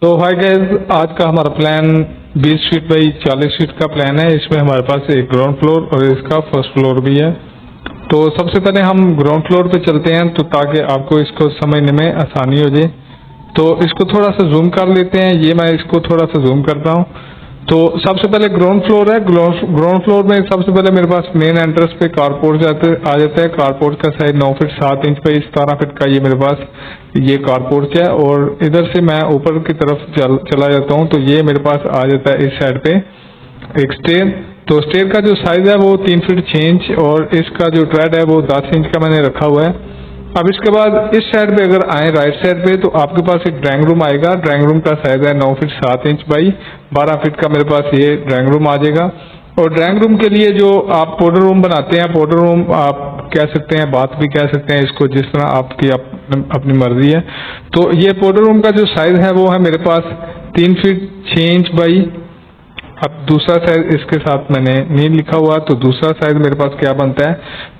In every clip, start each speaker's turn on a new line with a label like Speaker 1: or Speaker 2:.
Speaker 1: तो hi guys, आज का हमारा प्लान 20 फीट बाई 40 फीट का प्लान है। इसमें हमारे पास एक ग्राउंड फ्लोर और इसका फर्स्ट फ्लोर भी है। तो सबसे पहले हम ग्राउंड फ्लोर पे चलते हैं तो ताकि आपको इसको समझने में आसानी हो जाए। तो इसको थोड़ा सा जूम कर लेते हैं। ये मैं इसको थोड़ा सा जूम करता हूँ। तो सबसे पहले ग्राउंड फ्लोर है। ग्राउंड फ्लोर में सबसे पहले मेरे पास मेन एंट्रेंस पे कारपोर्ट आ जाता है। कारपोर्ट का साइज 9 फीट 7 इंच पे 17 फीट का ये मेरे पास ये कारपोर्ट है। और इधर से मैं ऊपर की तरफ चला जाता हूँ तो ये मेरे पास आ जाता है इस साइड पे एक स्टेयर। तो स्टेयर का जो साइज है वो 3 फीट 6 इंच और इसका जो ट्रेड है वो 10 इंच का मैंने रखा हुआ है। अब इसके बाद इस साइड पे अगर आए राइट साइड पे तो आपके पास एक ड्राइंग रूम आएगा। ड्राइंग रूम का साइज है 9 फीट 7 इंच बाई 12 फीट का मेरे पास ये ड्राइंग रूम आ जाएगा। और ड्राइंग रूम के लिए जो आप पाउडर रूम बनाते हैं, पाउडर रूम आप कह सकते हैं, बात भी कह सकते हैं इसको, जिस तरह आपकी अपनी मर्जी है। तो ये पाउडर रूम का जो साइज है वो है मेरे पास 3 फीट 6 इंच बाई, अब दूसरा साइज इसके साथ मैंने नहीं लिखा हुआ तो दूसरा साइज मेरे पास क्या बनता है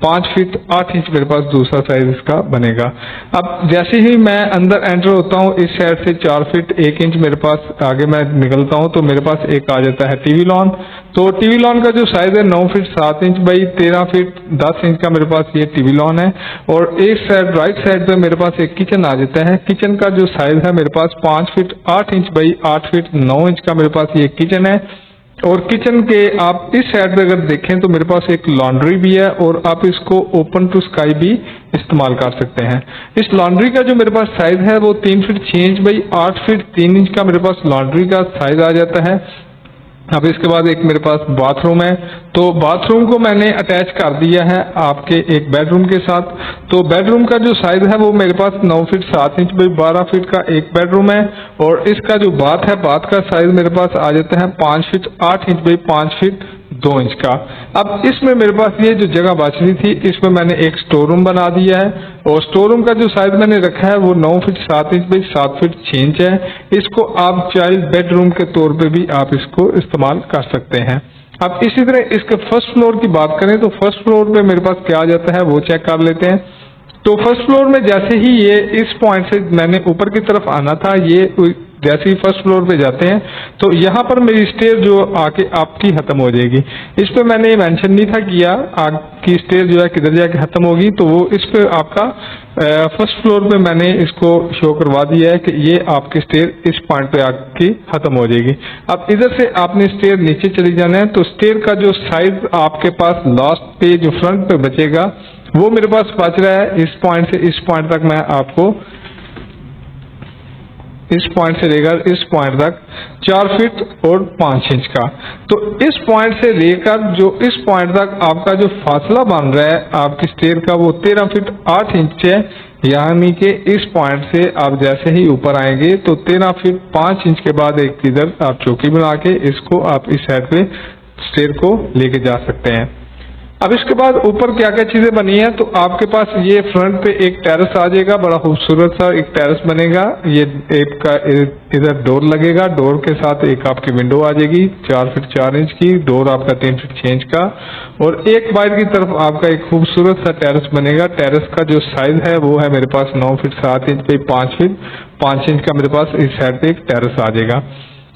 Speaker 1: 5 फीट 8 इंच मेरे पास दूसरा साइज इसका बनेगा। अब जैसे ही मैं अंदर एंटर होता हूँ इस साइड से 4 फीट 1 इंच मेरे पास आगे मैं निकलता हूँ तो मेरे पास एक आ जाता है टीवी लॉन। तो टीवी लॉन का जो साइज है 9 feet 7 inch by 13 feet 10 inch का मेरे पास ये टीवी लॉन है। और एक साइड राइट साइड पे मेरे पास एक किचन आ जाता है। किचन का जो साइज है मेरे पास 5 feet 8 inch by 8 feet 9 inch का मेरे पास ये किचन है। और किचन के आप इस साइड पे अगर देखें तो मेरे पास एक लॉन्ड्री भी है और आप इसको ओपन टू स्काई भी इस्तेमाल कर सकते हैं। इस लॉन्ड्री का जो मेरे पास साइज है वो 3 feet 6 inch by 8 feet 3 inch का मेरे पास लॉन्ड्री का साइज आ जाता है। अब इसके बाद एक मेरे पास बाथरूम है। तो बाथरूम को मैंने अटैच कर दिया है आपके एक बेडरूम के साथ। तो बेडरूम का जो साइज है वो मेरे पास 9 फीट 7 इंच बाई 12 फीट का एक बेडरूम है। और इसका जो बाथ है, बाथ का साइज मेरे पास आ जाता है 5 feet 8 inch by 5 feet 2 inch का। अब इसमें मेरे पास ये जो जगह बच रही थी इसमें मैंने एक स्टोर रूम बना दिया है। और स्टोर रूम का जो साइज मैंने रखा है वो 9 feet 7 inch by 7 feet 6 inch है। इसको आप चाइल्ड बेडरूम के तौर पे भी आप इसको इस्तेमाल कर सकते हैं। अब इसी तरह इसके फर्स्ट फ्लोर की बात करें तो फर्स्ट फ्लोर पे मेरे पास क्या आ जाता है वो चेक कर लेते हैं। तो फर्स्ट फ्लोर में जैसे ही ये इस पॉइंट से मैंने ऊपर की तरफ आना था, ये जैसे ही फर्स्ट फ्लोर पे जाते हैं तो यहाँ पर मेरी स्टेयर जो आके आपकी खत्म हो जाएगी। इस पे मैंने मेंशन नहीं था किया आपकी स्टेयर जो है किधर जाके खत्म होगी, तो वो इस पे आपका फर्स्ट फ्लोर पे मैंने इसको शो करवा दिया है कि ये आपकी स्टेयर इस पॉइंट पे आके खत्म हो जाएगी। अब इधर से आपने स्टेयर नीचे चली जाना है। तो स्टेयर का जो साइज आपके पास लास्ट पे जो फ्रंट पे बचेगा वो मेरे पास बच रहा है इस पॉइंट से इस पॉइंट तक। मैं आपको इस पॉइंट से लेकर इस पॉइंट तक 4 फीट और 5 इंच का। तो इस पॉइंट से लेकर जो इस पॉइंट तक आपका जो फासला बन रहा है आपकी स्टेयर का वो 13 फीट 8 इंच है। यानी कि इस पॉइंट से आप जैसे ही ऊपर आएंगे तो 13 फीट 5 इंच के बाद एक इधर आप चौकी बना के इसको आप इस साइड पे स्टेयर को लेके जा सकते हैं। अब इसके बाद ऊपर क्या क्या चीजें बनी है तो आपके पास ये फ्रंट पे एक टेरेस आ जाएगा, बड़ा खूबसूरत सा एक टेरेस बनेगा। ये एक का इधर डोर लगेगा, डोर के साथ एक आपकी विंडो आ जाएगी 4 फीट 4 इंच की, डोर आपका 3 फीट 6 इंच का। और एक बाहर की तरफ आपका एक खूबसूरत सा टेरेस बनेगा। टेरेस का जो साइज है वो है मेरे पास 9 फीट 7 इंच पे 5 फीट 5 इंच का मेरे पास इस साइड पे एक टेरेस आ जाएगा।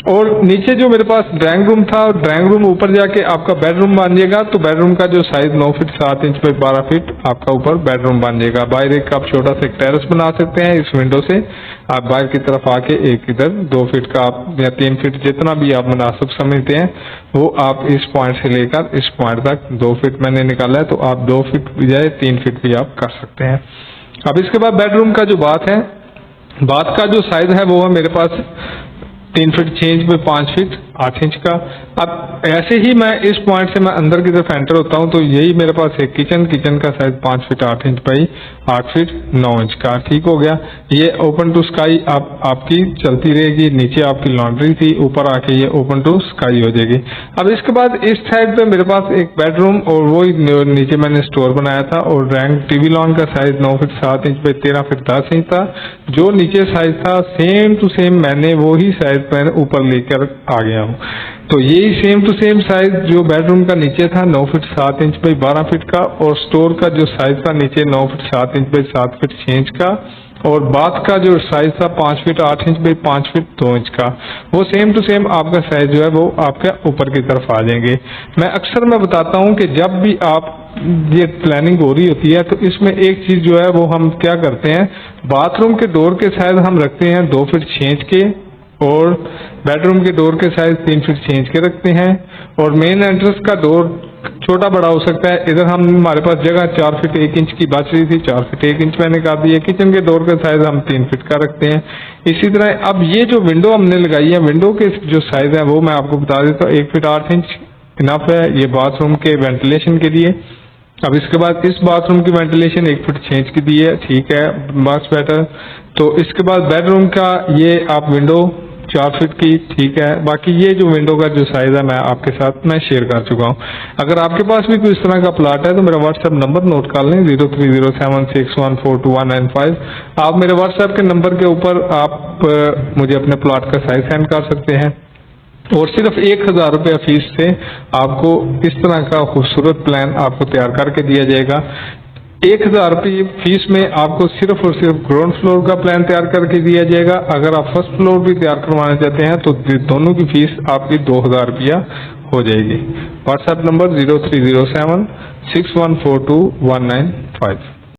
Speaker 1: और नीचे जो मेरे पास ड्राइंग रूम था, ड्राइंग रूम ऊपर जाके आपका बेडरूम बन जाएगा। तो बेडरूम का जो साइज 9 फीट 7 इंच पे 12 फीट आपका ऊपर बेडरूम बन जाएगा। बाहर एक आप छोटा सा एक टेरेस बना सकते हैं। इस विंडो से आप बाहर की तरफ आके एक इधर 2 फीट का आप या 3 फीट जितना भी आप मुनासिब समझते हैं वो आप इस पॉइंट से लेकर इस पॉइंट तक 2 फीट मैंने निकाला है। तो आप 2 फीट भी जाए 3 फीट भी आप कर सकते हैं। अब इसके बाद बेडरूम का जो बात है, बात का जो साइज है वो है मेरे पास 3 फीट 6 इंच पे 5 फीट 8 इंच का। अब ऐसे ही मैं इस पॉइंट से मैं अंदर की तरफ एंटर होता हूं तो यही मेरे पास एक किचन का size 5 feet 8 inch by 8 feet 9 inch का। ठीक हो गया। ये ओपन टू स्काई आपकी चलती रहेगी। नीचे आपकी लॉन्ड्री थी, ऊपर आके ये ओपन टू स्काई हो जाएगी। अब इसके बाद इस साइड पे मेरे पास एक बेडरूम और वो नीचे मैंने स्टोर बनाया था। और टीवी लॉन का size 9 feet 7 inch by 13 feet 10 inch था। जो नीचे साइज था सेम टू सेम मैंने वो ही साइज पर ऊपर लेकर आ गया हूँ। तो यही सेम टू सेम साइज जो बेडरूम का नीचे था 9 फीट 7 इंच बाई 12 फीट का, और स्टोर का जो साइज था नीचे 9 feet 7 inch by 7 feet 6 inch का, और बाथ का जो साइज था 5 feet 8 inch by 5 feet 2 inch का, वो सेम टू सेम आपका साइज जो है वो आपके ऊपर की तरफ आ जाएंगे। मैं बताता हूँ कि जब भी आप ये प्लानिंग हो रही होती है तो इसमें एक चीज जो है वो हम क्या करते हैं, बाथरूम के डोर के साइज हम रखते हैं 2 फीट 6 इंच के, और बेडरूम के डोर के साइज 3 फीट 6 इंच के रखते हैं, और मेन एंट्रेंस का डोर छोटा बड़ा हो सकता है। इधर हम हमारे पास जगह 4 फीट 1 इंच की बच रही थी, 4 फीट 1 इंच मैंने कर दी है। किचन के डोर का साइज हम 3 फीट का रखते हैं। इसी तरह अब ये जो विंडो हमने लगाई है, विंडो के जो साइज है वो मैं आपको बता देता हूँ। 1 फीट 8 इंच इनफ है ये बाथरूम के वेंटिलेशन के लिए। अब इसके बाद इस बाथरूम की वेंटिलेशन 1 फीट 6 इंच की दी है, ठीक है, मच बेटर। तो इसके बाद बेडरूम का ये आप विंडो 4 फीट की, ठीक है। बाकी ये जो विंडो का जो साइज है मैं आपके साथ मैं शेयर कर चुका हूँ। अगर आपके पास भी कोई इस तरह का प्लाट है तो मेरा व्हाट्सएप नंबर नोट कर लें 0307614219 आप मेरे व्हाट्सएप के नंबर के ऊपर आप मुझे अपने प्लाट का साइज सेंड कर सकते हैं, और सिर्फ 1000 रुपया फीस से आपको इस तरह का खूबसूरत प्लान आपको तैयार करके दिया जाएगा। 1000 रुपये फीस में आपको सिर्फ और सिर्फ ग्राउंड फ्लोर का प्लान तैयार करके दिया जाएगा। अगर आप फर्स्ट फ्लोर भी तैयार करवाना चाहते हैं तो दोनों की फीस आपकी 2000 रुपया हो जाएगी। WhatsApp number 0307614219